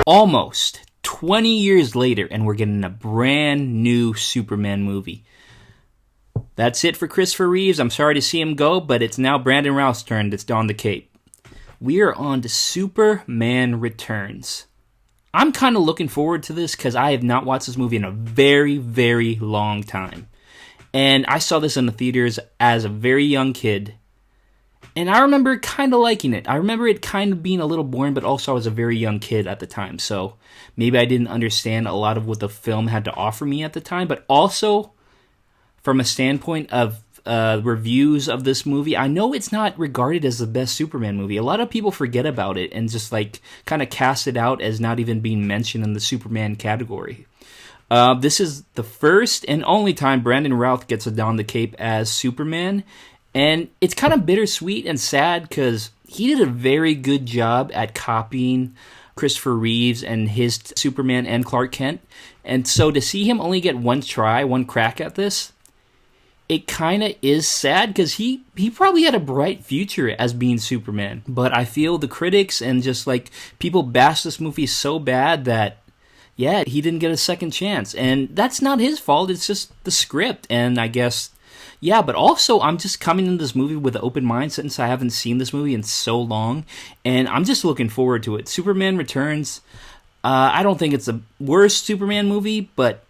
Almost 20 years later, and we're getting a brand new Superman movie. That's it for Christopher Reeves. I'm sorry to see him go, but it's now Brandon Routh's turn to don the cape. We are on to Superman Returns. I'm kind of looking forward to this because I have not watched this movie in a very, very long time. And I saw this in the theaters as a very young kid. And I remember kind of liking it. I remember it kind of being a little boring, but also I was a very young kid at the time. So maybe I didn't understand a lot of what the film had to offer me at the time. But also, from a standpoint of reviews of this movie, I know it's not regarded as the best Superman movie. A lot of people forget about it and just like kind of cast it out as not even being mentioned in the Superman category. This is the first and only time Brandon Routh gets to don the cape as Superman. And it's kind of bittersweet and sad because he did a very good job at copying Christopher Reeves and his Superman and Clark Kent. And so to see him only get one crack at this, it kind of is sad because he probably had a bright future as being Superman. But I feel the critics and just like people bash this movie so bad that, yeah, he didn't get a second chance. And that's not his fault. It's just the script. And I guess... yeah, but also I'm just coming into this movie with an open mind since I haven't seen this movie in so long, and I'm just looking forward to it. Superman Returns, I don't think it's the worst Superman movie, but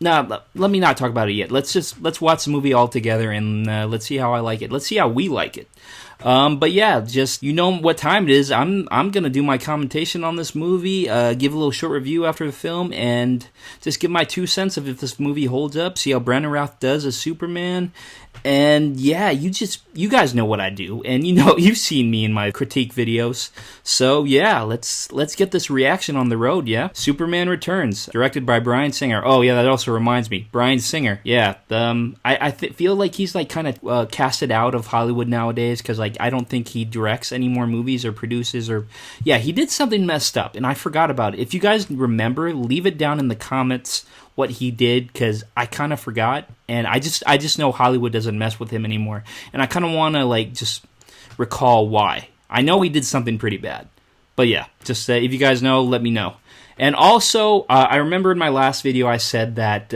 no, let me not talk about it yet. Let's watch the movie all together and let's see how I like it. Let's see how we like it. But yeah, just you know what time it is. I'm gonna do my commentation on this movie, give a little short review after the film, and just give my 2 cents of if this movie holds up. See how Brandon Routh does as Superman, and yeah, you guys know what I do, and you know you've seen me in my critique videos. So yeah, let's get this reaction on the road. Yeah, Superman Returns, directed by Bryan Singer. Oh yeah, that also reminds me, Bryan Singer. Yeah, I feel like he's like kind of casted out of Hollywood nowadays because like I don't think he directs any more movies or produces or yeah, he did something messed up and I forgot about it. If you guys remember, leave it down in the comments what he did because I kind of forgot and I just know Hollywood doesn't mess with him anymore and I kind of want to like just recall why. I know he did something pretty bad, but yeah, just if you guys know, let me know. And also, I remember in my last video I said that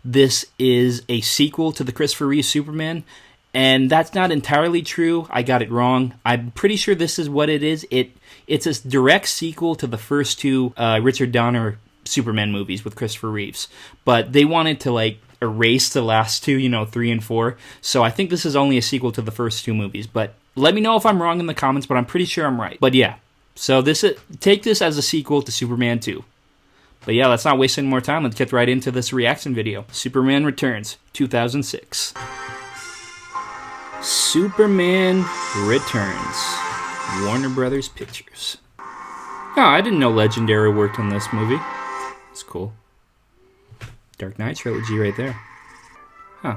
this is a sequel to the Christopher Reeve Superman. And that's not entirely true. I got it wrong. I'm pretty sure this is what it is. It's a direct sequel to the first two Richard Donner Superman movies with Christopher Reeves. But they wanted to like erase the last two, 3 and 4. So I think this is only a sequel to the first two movies. But let me know if I'm wrong in the comments, but I'm pretty sure I'm right. But yeah, so take this as a sequel to Superman 2. But yeah, let's not waste any more time. Let's get right into this reaction video. Superman Returns, 2006. Superman Returns, Warner Brothers Pictures. Oh, I didn't know Legendary worked on this movie. It's cool. Dark Knight trilogy right there. Huh.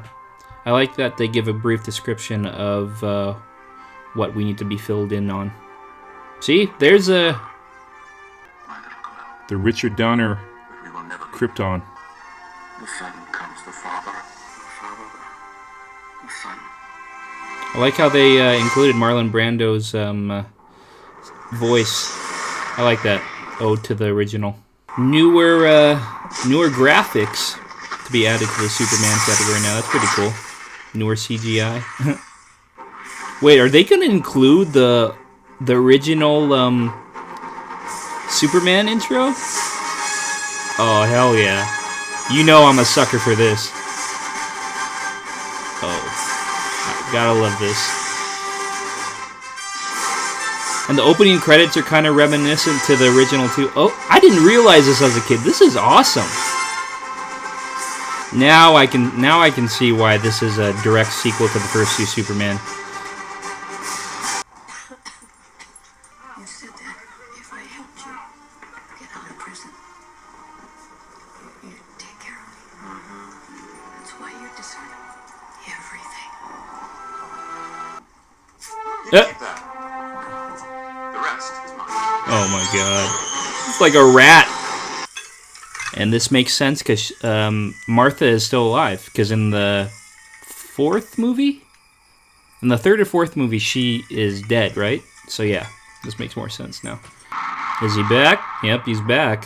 I like that they give a brief description of what we need to be filled in on. See, there's the Richard Donner Krypton. The Son comes the Father. The Father, the Son. I like how they included Marlon Brando's voice. I like that ode to the original. Newer graphics to be added to the Superman category now. That's pretty cool. Newer CGI. Wait, are they going to include the original Superman intro? Oh, hell yeah. You know I'm a sucker for this. Oh, gotta love this. And the opening credits are kind of reminiscent to the original too. Oh, I didn't realize this as a kid. This is awesome. Now I can see why this is a direct sequel to the first two Superman. You said that if I helped you get out of prison, you'd take care of me. That's why you deserve everything. You keep that. The rest is mine. Oh my god. It's like a rat. And this makes sense because Martha is still alive. Because in the fourth movie? In the third or fourth movie, she is dead, right? So yeah, this makes more sense now. Is he back? Yep, he's back.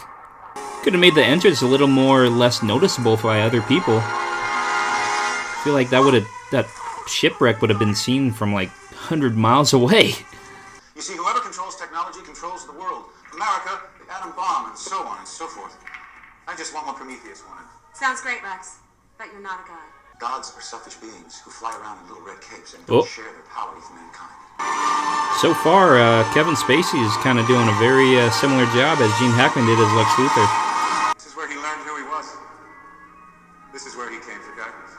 Could have made the entrance a little more less noticeable by other people. I feel like that shipwreck would have been seen from like 100 miles away. You see, whoever controls technology controls the world. America, the atom bomb, and so on and so forth. I just want what Prometheus wanted. Sounds great, Lex. But you're not a god. Gods are selfish beings who fly around in little red capes and don't share their power with mankind. So far, Kevin Spacey is kind of doing a very similar job as Gene Hackman did as Lex Luthor. This is where he learned who he was. This is where he came for guidance.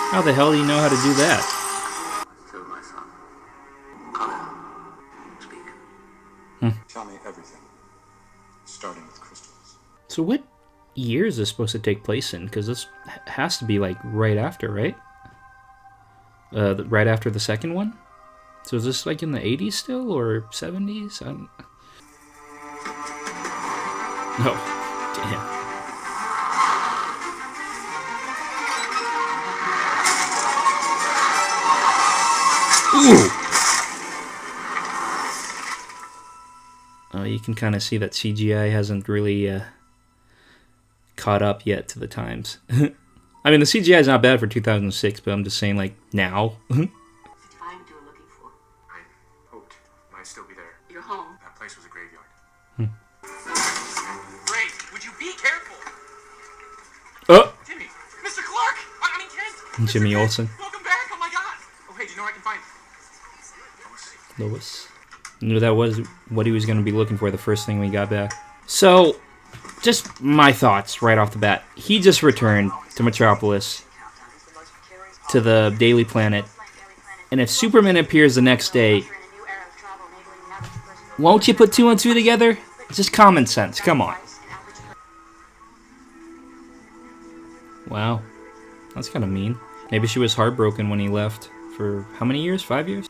How the hell do you know how to do that? So, my son, come in. Speak. Tell me everything, starting with crystals. So what year is this supposed to take place in? Because this has to be like right after, right? Right after the second one? So is this like in the 80s still, or 70s? I don't... Oh, damn. Ooh! Oh, you can kind of see that CGI hasn't really caught up yet to the times. I mean, the CGI is not bad for 2006, but I'm just saying, like, now. What did you find you were looking for? I hoped might still be there. You're home. That place was a graveyard. Great. Would you be careful? Oh! Jimmy. Mr. Clark. I mean, Kent. Jimmy Olsen. Welcome back. Oh, my God. Oh, hey, do you know where I can find Lois. Knew that was what he was going to be looking for the first thing we got back. So, just my thoughts right off the bat. He just returned to Metropolis, to the Daily Planet, and if Superman appears the next day, won't you put two and two together? It's just common sense, come on. Wow, that's kind of mean. Maybe she was heartbroken when he left for how many years? 5 years?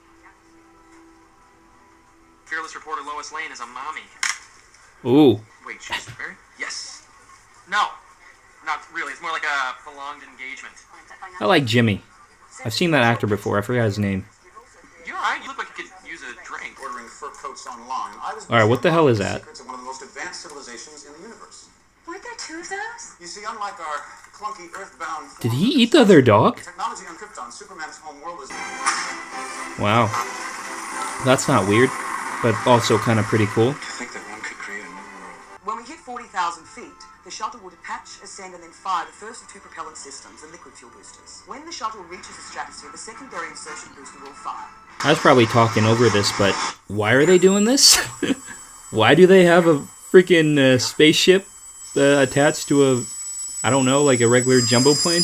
Fearless reporter Lois Lane is a mommy. Ooh. Wait, she's married? Yes. No. Not really. It's more like a prolonged engagement. I like Jimmy. I've seen that actor before. I forgot his name. You alright? You look like you could use a drink. Ordering fur coats online. Alright, what the hell is that? Secrets of one of the most advanced civilizations in the universe. Weren't there two of those? You see, unlike our clunky earthbound... Did he eat the other dog? Technology on Krypton, Superman's home world is... Wow. That's not weird, but also kind of pretty cool. To think that one could create a new world. When we hit 40,000 feet, the shuttle will detach, ascend, and then fire the first of two propellant systems, the liquid fuel boosters. When the shuttle reaches the stratosphere, the secondary insertion booster will fire. I was probably talking over this, but why are they doing this? Why do they have a freaking spaceship attached to a, I don't know, like a regular jumbo plane?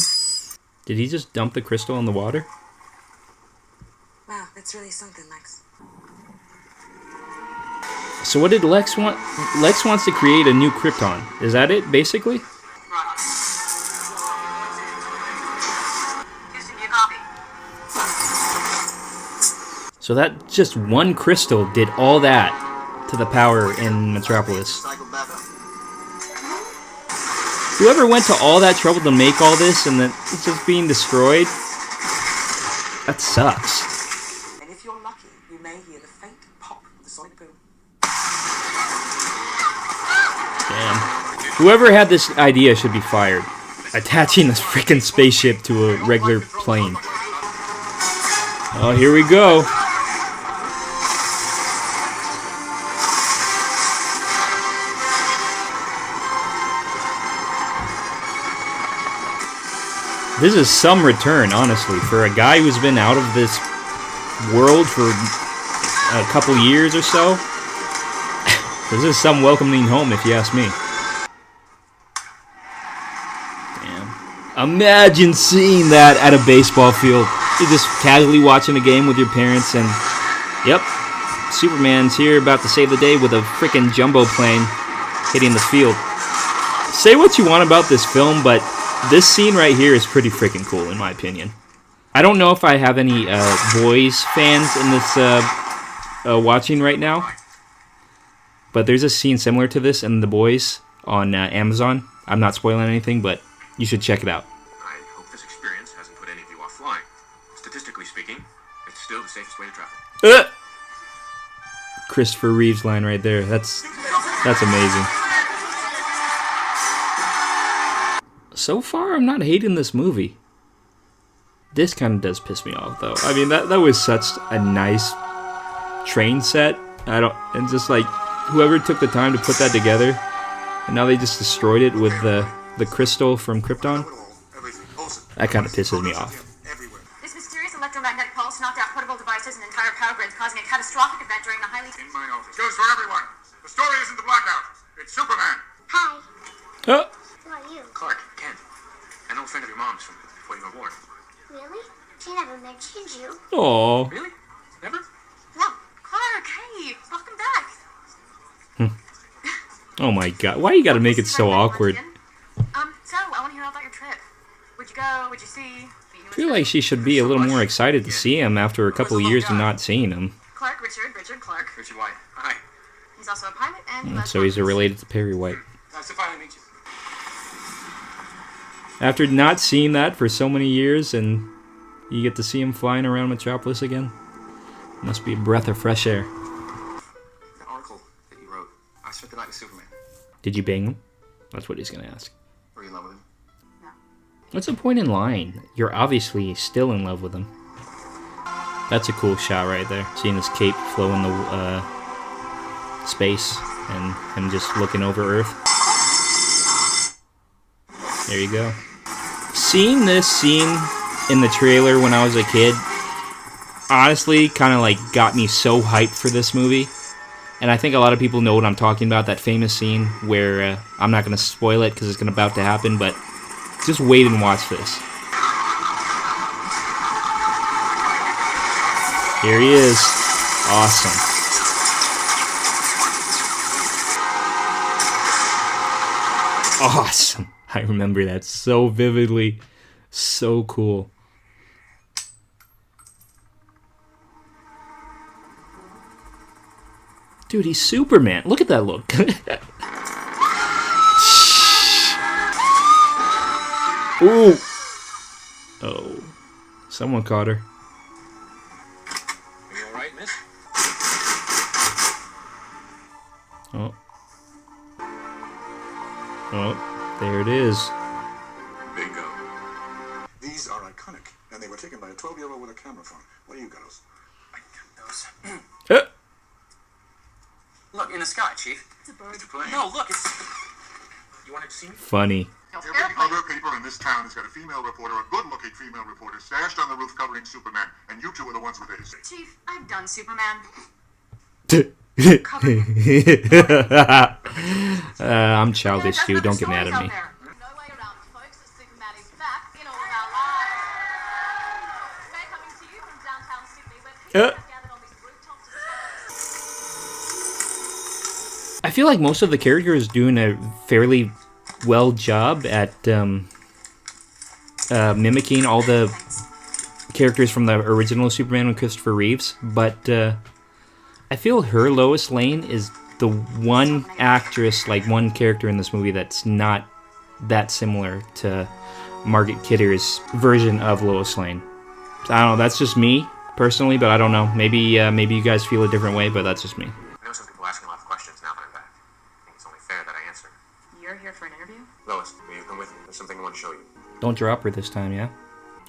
Did he just dump the crystal in the water? Wow, that's really something, Lex. So what did Lex want? Lex wants to create a new Krypton. Is that it, basically? Houston, do you copy? So that just one crystal did all that to the power in Metropolis. Cycle back up. Whoever went to all that trouble to make all this and then it's just being destroyed, that sucks. And if you're lucky, you may hear the faint pop of the sonic boom. Damn. Whoever had this idea should be fired. Attaching this freaking spaceship to a regular plane. Oh, here we go. This is some return, honestly, for a guy who's been out of this world for a couple years or so. This is some welcoming home, if you ask me. Damn. Imagine seeing that at a baseball field. You're just casually watching a game with your parents and, yep, Superman's here about to save the day with a freaking jumbo plane hitting the field. Say what you want about this film, but this scene right here is pretty freaking cool, in my opinion. I don't know if I have any boys fans in this watching right now, but there's a scene similar to this in The Boys on Amazon. I'm not spoiling anything, but you should check it out. I hope this experience hasn't put any of you off flying. Statistically speaking, it's still the safest way to travel. Christopher Reeve's line right there. That's amazing. So far, I'm not hating this movie. This kind of does piss me off, though. I mean, that was such a nice train set. And just like whoever took the time to put that together, and now they just destroyed it with the crystal from Krypton. That kind of pisses me off. This mysterious electromagnetic pulse knocked out portable devices and entire power grids, causing a catastrophic event during the highly... In my office. Goes for everyone. The story isn't the blackout. It's Superman. Hi. Oh. Who are you? Clark, Kent. An old friend of your mom's from before you were born. Really? She never mentioned you. Aw. Really? Never? No. Clark, hey, welcome back. Oh my god. Why you gotta make it so awkward? So, I want to hear all about your trip. Where'd you go? What'd you see? I feel like she should be a little more excited to see him after a couple of years of not seeing him. Clark, Richard Clark. Richard White. Hi. He's also a pilot and... he loves So he's monkeys. related to Perry White. Nice to finally meet you. After not seeing that for so many years, and you get to see him flying around Metropolis again, must be a breath of fresh air. The article that you wrote. I spent the night with Superman. Did you bang him? That's what he's gonna ask. Were you in love with him? What's the point in lying? You're obviously still in love with him. That's a cool shot right there. Seeing his cape flow in the space and him just looking over Earth. There you go. Seeing this scene in the trailer when I was a kid, honestly, kind of like got me so hyped for this movie. And I think a lot of people know what I'm talking about, that famous scene where I'm not going to spoil it because it's about to happen, but just wait and watch this. Here he is. Awesome. Awesome. I remember that so vividly. So cool. Dude, he's Superman. Look at that look. Ooh. Oh. Someone caught her. Are you alright, miss? Oh. Oh, there it is. Bingo. These are iconic, and they were taken by a 12-year-old with a camera phone. What do you got? I got those. Uh, Look, in the sky, Chief. It's a plane. No, look, it's... You wanted to see me? funny. Every other paper in this town has got a female reporter, a good-looking female reporter, stashed on the roof covering Superman, and you two are the ones with this. Chief, I've done Superman. I'm childish too. Don't get mad at me. No way around, folks. Superman is back in all of our lives. We're coming to you from downtown Sydney, where people have gathered on these rooftops to I feel like most of the characters doing a fairly well job at mimicking all the characters from the original Superman with Christopher Reeves, but I feel her Lois Lane is the one actress, like one character in this movie that's not that similar to Margaret Kidder's version of Lois Lane. So, I don't know, that's just me personally, but I don't know. Maybe you guys feel a different way, but that's just me. I know some people ask me a lot of questions now that I'm back. I think it's only fair that I answer. You're here for an interview? Lois, will you come with me? There's something I want to show you. Don't drop her this time, yeah?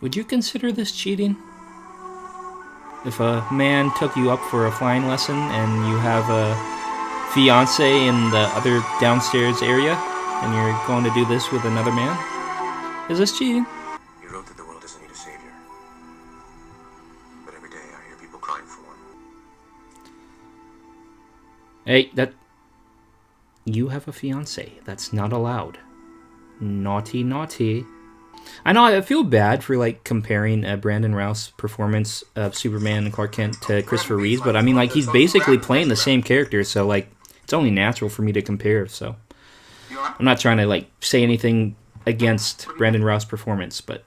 Would you consider this cheating? If a man took you up for a flying lesson and you have a fiance in the other downstairs area and you're going to do this with another man? Is this cheating? You wrote that the world doesn't need a savior. But every day I hear people crying for one. Hey, you have a fiance. That's not allowed. Naughty, naughty. I know, I feel bad for, like, comparing Brandon Routh's performance of Superman and Clark Kent to Christopher Reeve's, but I mean, like, he's basically playing the same character, so, like, it's only natural for me to compare, so. I'm not trying to, like, say anything against Brandon Routh's performance, but.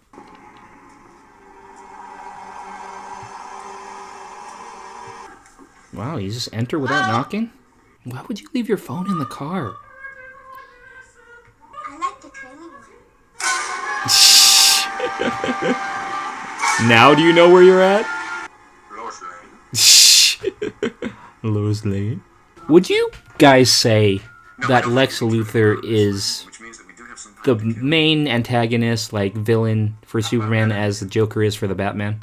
Wow, you just enter without knocking? Why would you leave your phone in the car? I like the curly one. Now do you know where you're at? Lois Lane. Lois Lane. Would you guys say that Lex Luthor is the main antagonist, like villain for Superman, as the Joker is for the Batman?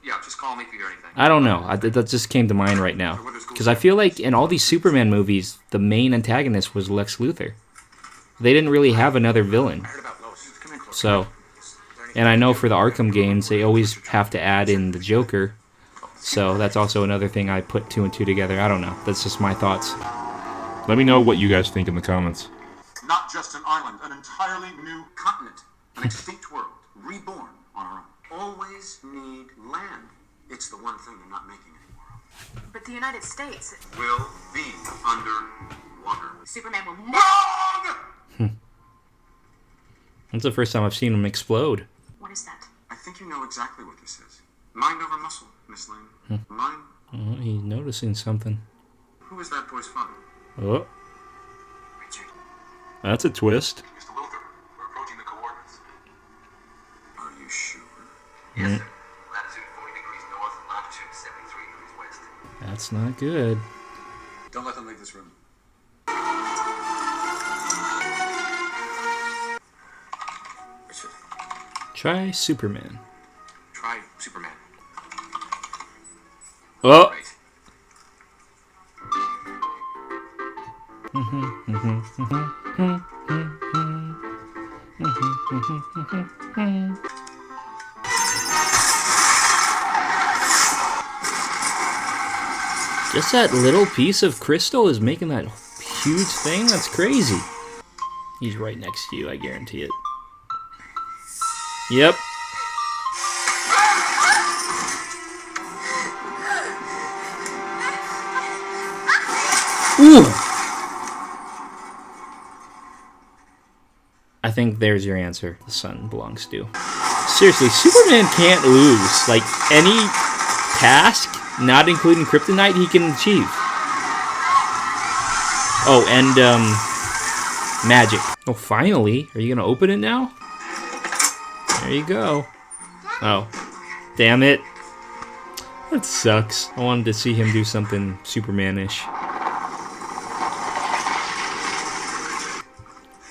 Yeah, just call me if you hear anything. I don't know. That just came to mind right now. Because I feel like in all these Superman movies, the main antagonist was Lex Luthor. They didn't really have another villain. So, and I know for the Arkham games, they always have to add in the Joker. So that's also another thing I put 2 and 2 together. I don't know. That's just my thoughts. Let me know what you guys think in the comments. Not just an island, an entirely new continent. An extinct world, reborn on our own. Always need land. It's the one thing they're not making anymore. But the United States. Will be underwater. Superman will never. Wrong! That's the first time I've seen him explode. What is that? I think you know exactly what this is. Mind over muscle, Miss Lane. Mind. Oh, he's noticing something. Who is that boy's father? Oh, Richard. that's a twist. Mr. Luthor, we're approaching the coordinates. Are you sure? Yes, sir. Latitude 40 degrees north, longitude 73 degrees west. That's not good. Don't let them leave this room. Richard, Try Superman. Try Superman. Oh, Right. just that little piece of crystal is making that huge thing? That's crazy. He's right next to you, I guarantee it. Yep. Ooh! I think there's your answer. The sun belongs to. Seriously, Superman can't lose. Like, any task, not including kryptonite, he can achieve. Oh, and, magic. Oh, finally. Are you gonna open it now? There you go. Oh. Damn it. That sucks. I wanted to see him do something Superman-ish.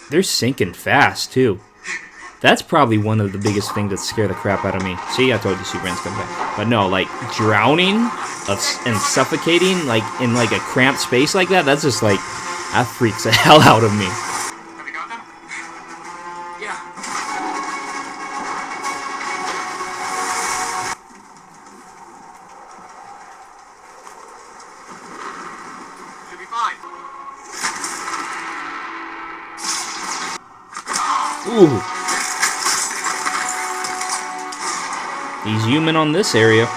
They're sinking fast, too. That's probably one of the biggest things that scare the crap out of me. See, I told you Superman's coming back. But no, like, drowning and suffocating, like, in, like, a cramped space like that, that's just, like, that freaks the hell out of me. Have you got them? Yeah. Should be fine. Ooh. He's human on this area.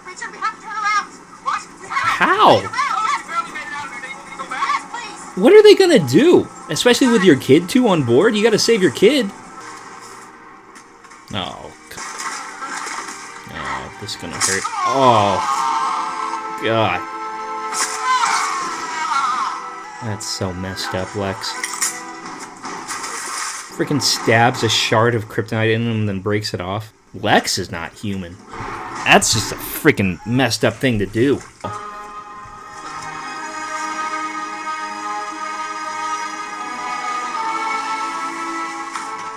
Richard, we have to turn around. What? How? You barely made it out of there. Can you go back? Yes, please. What are they gonna do? Especially with your kid, too, on board? You gotta save your kid. Oh. Oh, this is gonna hurt. Oh. God. That's so messed up, Lex. Freaking stabs a shard of kryptonite in him and then breaks it off. Lex is not human. That's just a freaking messed up thing to do.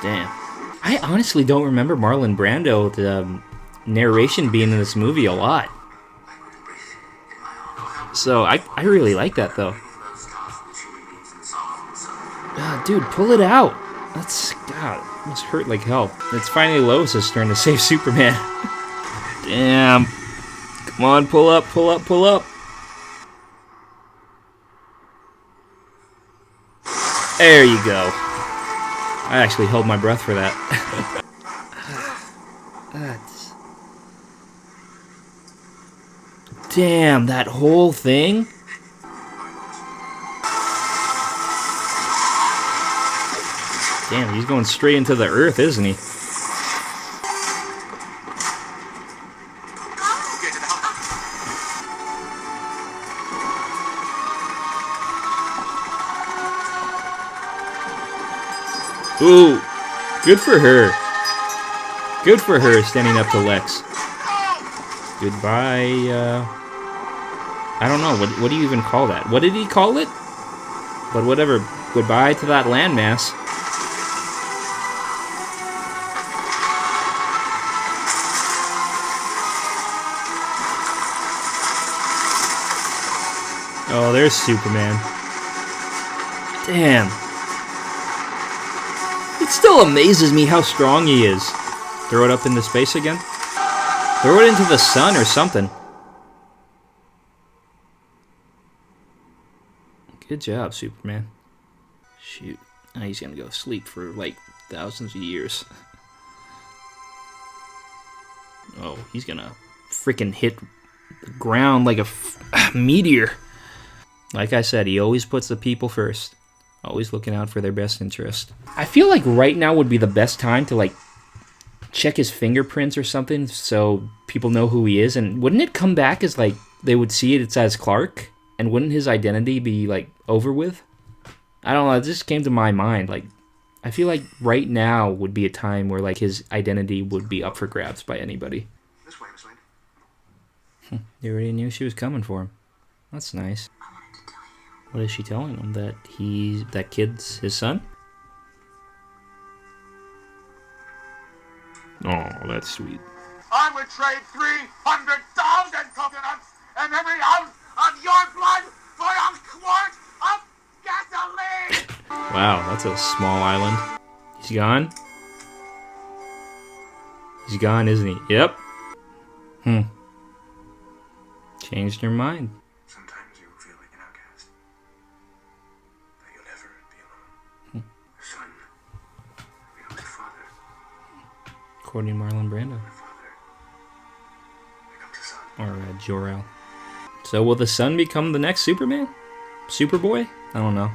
Damn. I honestly don't remember Marlon Brando, the narration being in this movie a lot. So I really like that though. Dude, pull it out. That's, God, it must hurt like hell. It's finally Lois' turn to save Superman. Damn. Come on, pull up, pull up, pull up. There you go. I actually held my breath for that. That's... Damn, that whole thing? Damn, he's going straight into the earth, isn't he? Get to the help. Ooh, good for her. Good for her standing up to Lex. Goodbye, I don't know. What do you even call that? What did he call it? But whatever. Goodbye to that landmass. Oh, there's Superman. Damn. It still amazes me how strong he is. Throw it up into space again? Throw it into the sun or something. Good job, Superman. Shoot. Now he's gonna go sleep for like thousands of years. Oh, he's gonna freaking hit the ground like a meteor. Like I said, he always puts the people first. Always looking out for their best interest. I feel like right now would be the best time to like check his fingerprints or something so people know who he is. And wouldn't it come back as like they would see it's as Clark? And wouldn't his identity be like over with? I don't know, it just came to my mind. Like, I feel like right now would be a time where like his identity would be up for grabs by anybody. This way, Miss Lane. They already knew she was coming for him. That's nice. I wanted to tell you. What is she telling him? That kid's his son? Oh, that's sweet. I would trade 300,000 coconuts and every ounce of your blood for a quart of gasoline! Wow, that's a small island. He's gone? He's gone, isn't he? Yep. Changed her mind. Sometimes you feel like an outcast. That you'll never be alone. The son becomes a father. According to Marlon Brando. The father becomes a son. Or Jor-El. So will the son become the next Superman? Superboy? I don't know.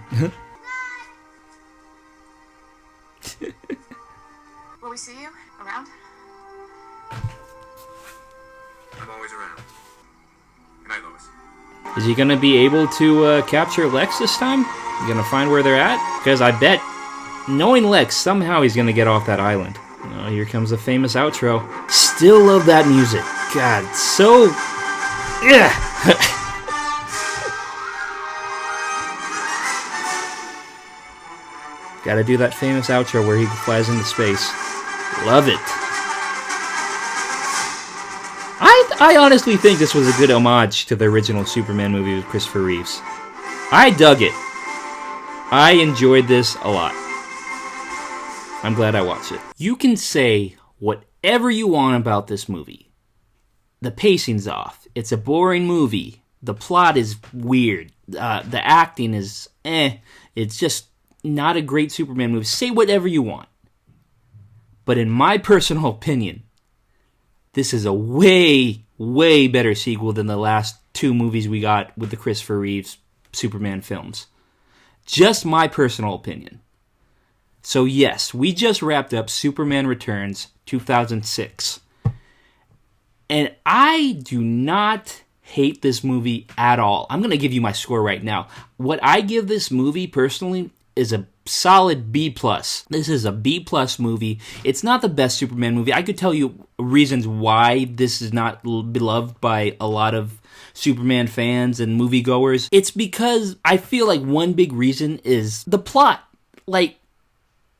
Will we see you around? I'm always around. Good night, Lois. Is he gonna be able to capture Lex this time? You gonna find where they're at? Because I bet, knowing Lex, somehow he's gonna get off that island. Oh, here comes the famous outro. Still love that music. God, so... Yeah. Gotta do that famous outro where he flies into space. Love it. I honestly think this was a good homage to the original Superman movie with Christopher Reeves. I dug it. I enjoyed this a lot. I'm glad I watched it. You can say whatever you want about this movie. The pacing's off. It's a boring movie. The plot is weird. The acting is It's just not a great Superman movie. Say whatever you want. But in my personal opinion, this is a way, way better sequel than the last two movies we got with the Christopher Reeves Superman films. Just my personal opinion. So yes, we just wrapped up Superman Returns 2006. And I do not hate this movie at all. I'm going to give you my score right now. What I give this movie personally is a solid B+. This is a B+ movie. It's not the best Superman movie. I could tell you reasons why this is not beloved by a lot of Superman fans and moviegoers. It's because I feel like one big reason is the plot. Like,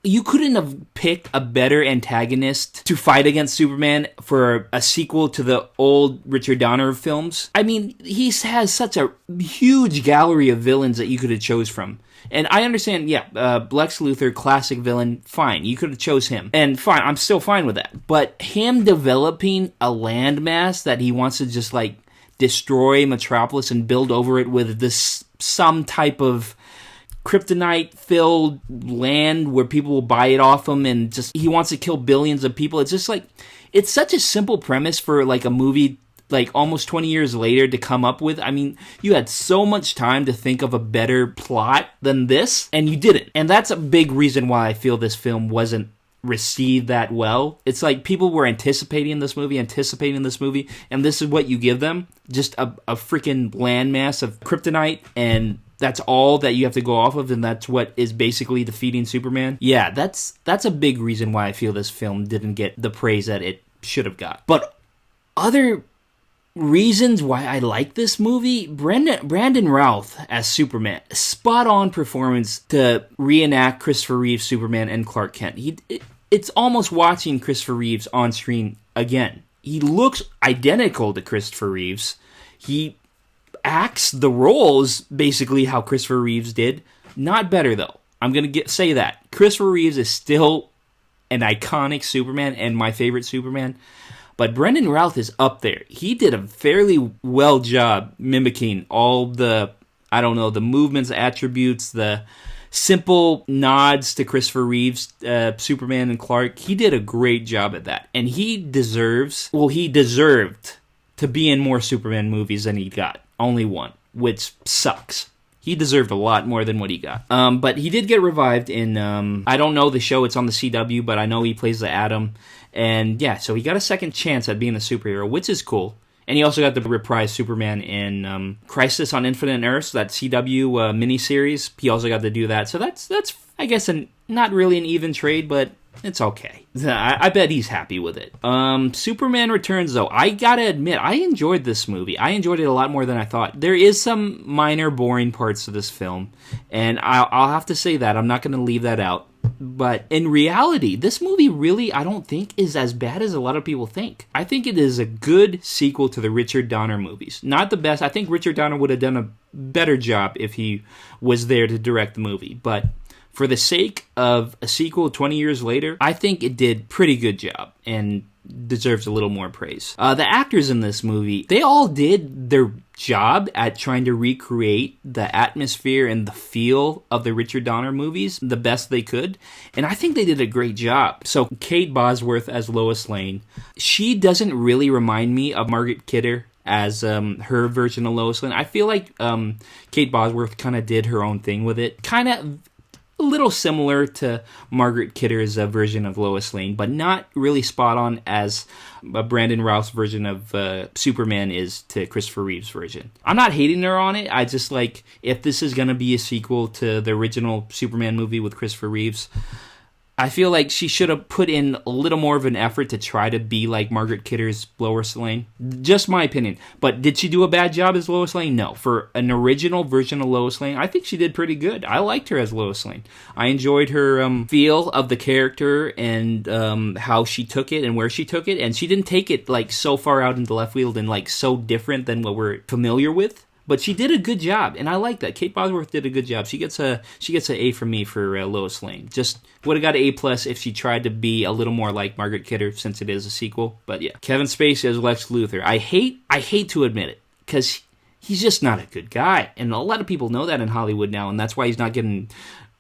you couldn't have picked a better antagonist to fight against Superman for a sequel to the old Richard Donner films. I mean, he has such a huge gallery of villains that you could have chose from. And I understand, Lex Luthor, classic villain, fine. You could have chose him. And fine, I'm still fine with that. But him developing a landmass that he wants to just, like, destroy Metropolis and build over it with this some type of kryptonite-filled land where people will buy it off him, and just he wants to kill billions of people. It's just like, it's such a simple premise for like a movie like almost 20 years later to come up with. I mean, you had so much time to think of a better plot than this, and you didn't. And that's a big reason why I feel this film wasn't received that well. It's like people were anticipating this movie, and this is what you give them. Just a freaking landmass of kryptonite, and that's all that you have to go off of, and that's what is basically defeating Superman. Yeah, that's a big reason why I feel this film didn't get the praise that it should have got. But other reasons why I like this movie, Brandon Routh as Superman, spot on performance to reenact Christopher Reeve's Superman and Clark Kent. It's almost watching Christopher Reeves on screen again. He looks identical to Christopher Reeves. He acts the roles basically how Christopher Reeves did. Not better though. I'm gonna say that Christopher Reeves is still an iconic Superman and my favorite Superman. But Brandon Routh is up there. He did a fairly well job mimicking all the movements, attributes, the simple nods to Christopher Reeve's Superman and Clark. He did a great job at that. And he deserved to be in more Superman movies than he got. Only one, which sucks. He deserved a lot more than what he got. But he did get revived in, I don't know the show, it's on the CW, but I know he plays the Atom. And yeah, so he got a second chance at being a superhero, which is cool. And he also got to reprise Superman in Crisis on Infinite Earths, that CW miniseries. He also got to do that. So that's I guess, not really an even trade, but it's okay. I bet he's happy with it. Superman Returns, though. I gotta admit, I enjoyed this movie. I enjoyed it a lot more than I thought. There is some minor boring parts to this film, and I'll have to say that. I'm not going to leave that out. But in reality, this movie really, I don't think, is as bad as a lot of people think. I think it is a good sequel to the Richard Donner movies. Not the best. I think Richard Donner would have done a better job if he was there to direct the movie. But for the sake of a sequel 20 years later, I think it did pretty good job and deserves a little more praise. The actors in this movie, they all did their job at trying to recreate the atmosphere and the feel of the Richard Donner movies the best they could, and I think they did a great job. So Kate Bosworth as Lois Lane, she doesn't really remind me of Margaret Kidder as her version of Lois Lane. I feel like Kate Bosworth kind of did her own thing with it, kind of a little similar to Margaret Kidder's version of Lois Lane, but not really spot on as Brandon Routh's version of Superman is to Christopher Reeve's version. I'm not hating her on it. I just like, if this is going to be a sequel to the original Superman movie with Christopher Reeves, I feel like she should have put in a little more of an effort to try to be like Margaret Kidder's Lois Lane. Just my opinion. But did she do a bad job as Lois Lane? No. For an original version of Lois Lane, I think she did pretty good. I liked her as Lois Lane. I enjoyed her feel of the character and how she took it and where she took it. And she didn't take it like so far out into left field and like so different than what we're familiar with. But she did a good job, and I like that. Kate Bosworth did a good job. She gets an A from me for Lois Lane. Just would have got an A+ if she tried to be a little more like Margaret Kidder, since it is a sequel. But yeah, Kevin Spacey as Lex Luthor. I hate to admit it, because he's just not a good guy, and a lot of people know that in Hollywood now, and that's why he's not getting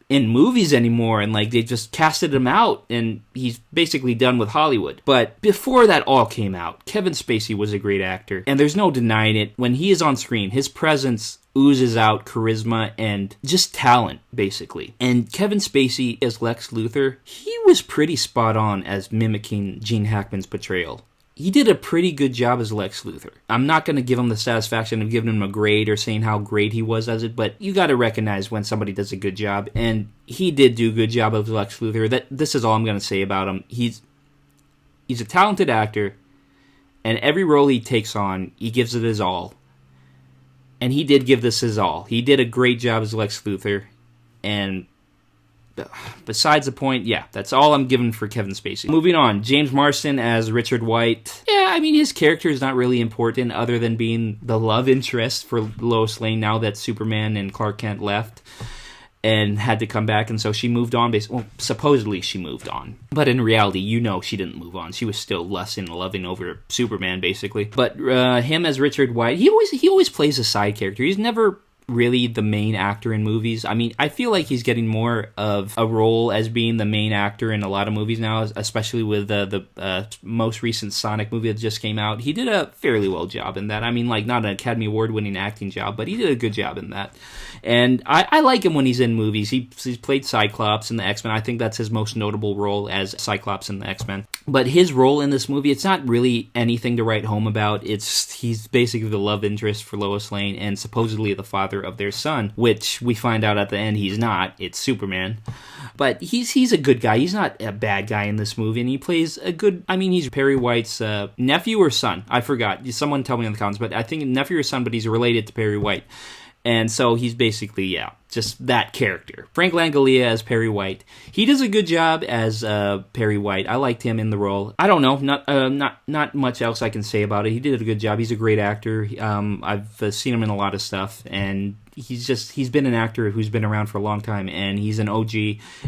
in movies anymore, and like they just casted him out, and he's basically done with Hollywood. But before that all came out, Kevin Spacey was a great actor, and there's no denying it. When he is on screen, his presence oozes out charisma and just talent, basically. And Kevin Spacey as Lex Luthor, he was pretty spot on as mimicking Gene Hackman's portrayal. He did a pretty good job as Lex Luthor. I'm not going to give him the satisfaction of giving him a grade or saying how great he was as it, but you got to recognize when somebody does a good job, and he did do a good job as Lex Luthor. This is all I'm going to say about him. He's a talented actor, and every role he takes on, he gives it his all. And he did give this his all. He did a great job as Lex Luthor, and besides the point, yeah, that's all I'm giving for Kevin Spacey. Moving on, James Marsden as Richard White. Yeah, I mean, his character is not really important other than being the love interest for Lois Lane now that Superman and Clark Kent left and had to come back, and so she moved on. Well, supposedly she moved on. But in reality, she didn't move on. She was still lusting and loving over Superman, basically. But him as Richard White, he always plays a side character. He's never really the main actor in movies. I mean, I feel like he's getting more of a role as being the main actor in a lot of movies now, especially with the most recent Sonic movie that just came out. He did a fairly well job in that. I mean, like, not an Academy Award-winning acting job, but he did a good job in that. And I like him when he's in movies. He's played Cyclops in the X-Men. I think that's his most notable role as Cyclops in the X-Men. But his role in this movie, it's not really anything to write home about. He's basically the love interest for Lois Lane and supposedly the father of their son, which we find out at the end he's not. It's Superman. But he's a good guy. He's not a bad guy in this movie, and he plays a good... I mean, he's Perry White's nephew or son. I forgot. Someone tell me in the comments, but I think nephew or son, but he's related to Perry White. And so he's basically, yeah, just that character. Frank Langella as Perry White. He does a good job as Perry White. I liked him in the role. I don't know, not much else I can say about it. He did a good job. He's a great actor. I've seen him in a lot of stuff, and he's been an actor who's been around for a long time, and he's an OG,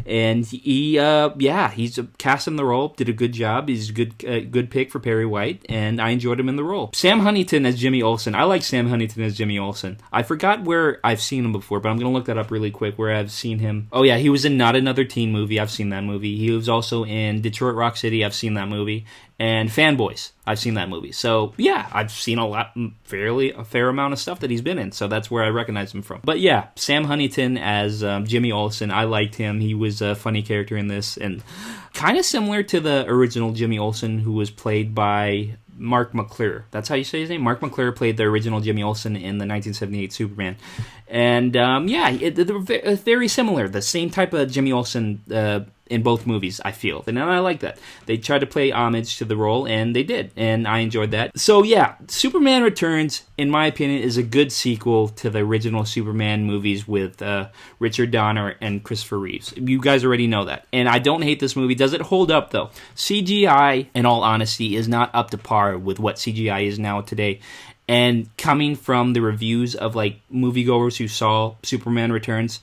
and he's cast in the role, did a good job. He's a good pick for Perry White, and I enjoyed him in the role. Sam Huntington as Jimmy Olsen. I like Sam Huntington as Jimmy Olsen. I forgot where I've seen him before, but I'm going to look that up really quick, where I've seen him. Oh yeah, he was in Not Another Teen Movie. I've seen that movie. He was also in Detroit Rock City. I've seen that movie. And Fanboys. I've seen that movie. So, yeah, I've seen a fair amount of stuff that he's been in. So that's where I recognize him from. But yeah, Sam Huntington as Jimmy Olsen. I liked him. He was a funny character in this. And kind of similar to the original Jimmy Olsen, who was played by Mark McClure. That's how you say his name? Mark McClure played the original Jimmy Olsen in the 1978 Superman. And, they're very similar. The same type of Jimmy Olsen in both movies, I feel. And I like that. They tried to pay homage to the role, and they did. And I enjoyed that. So, yeah, Superman Returns, in my opinion, is a good sequel to the original Superman movies with Richard Donner and Christopher Reeves. You guys already know that. And I don't hate this movie. Does it hold up, though? CGI, in all honesty, is not up to par with what CGI is now today. And coming from the reviews of, like, moviegoers who saw Superman Returns,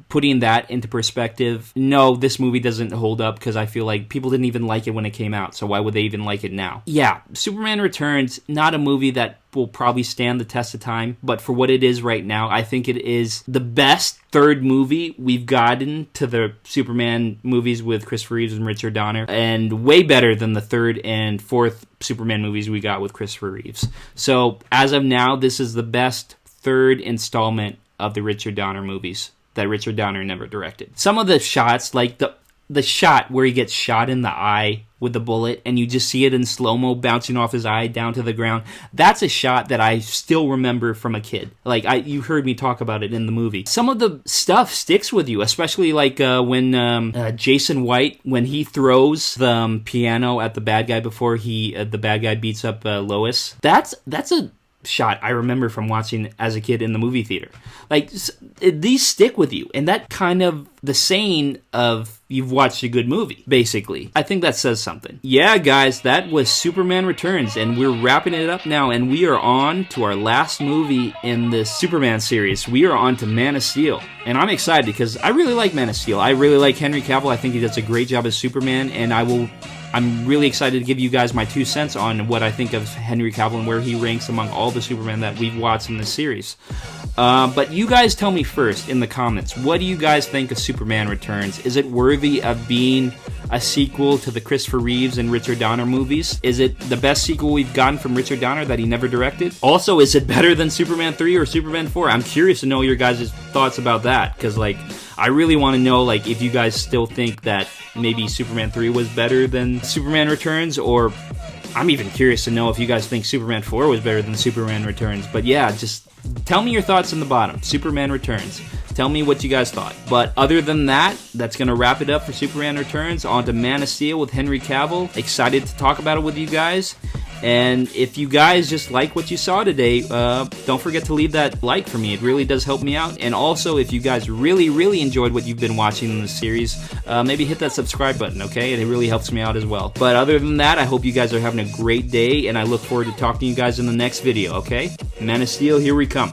putting that into perspective, no, this movie doesn't hold up because I feel like people didn't even like it when it came out, so why would they even like it now? Yeah, Superman Returns, not a movie that will probably stand the test of time, but for what it is right now, I think it is the best third movie we've gotten to the Superman movies with Christopher Reeves and Richard Donner, and way better than the third and fourth Superman movies we got with Christopher Reeves. So, as of now, this is the best third installment of the Richard Donner movies that Richard Donner never directed. Some of the shots, like the shot where he gets shot in the eye with the bullet and you just see it in slow-mo bouncing off his eye down to the ground, that's a shot that I still remember from a kid. Like, you heard me talk about it in the movie. Some of the stuff sticks with you, especially like when Jason White, when he throws the piano at the bad guy before the bad guy beats up Lois. That's a shot I remember from watching as a kid in the movie theater. Like, these stick with you, and that kind of the saying of you've watched a good movie, basically. I think that says something. Yeah, guys, that was Superman Returns, and we're wrapping it up now, and we are on to our last movie in this Superman series. We are on to Man of Steel, and I'm excited because I really like Man of Steel. I really like Henry Cavill. I think he does a great job as Superman, and I'm really excited to give you guys my 2 cents on what I think of Henry Cavill and where he ranks among all the Superman that we've watched in this series. But you guys tell me first in the comments, what do you guys think of Superman Returns? Is it worthy of being a sequel to the Christopher Reeves and Richard Donner movies? Is it the best sequel we've gotten from Richard Donner that he never directed? Also, is it better than Superman 3 or Superman 4? I'm curious to know your guys' thoughts about that, because, like, I really want to know, like, if you guys still think that maybe Superman 3 was better than Superman Returns, or I'm even curious to know if you guys think Superman 4 was better than Superman Returns. But yeah, just tell me your thoughts in the bottom. Superman Returns. Tell me what you guys thought. But other than that, that's going to wrap it up for Superman Returns. On to Man of Steel with Henry Cavill. Excited to talk about it with you guys. And if you guys just like what you saw today, don't forget to leave that like for me. It really does help me out. And also, if you guys really, really enjoyed what you've been watching in the series, maybe hit that subscribe button, okay? It really helps me out as well. But other than that, I hope you guys are having a great day, and I look forward to talking to you guys in the next video, okay? Man of Steel, here we come.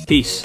Peace.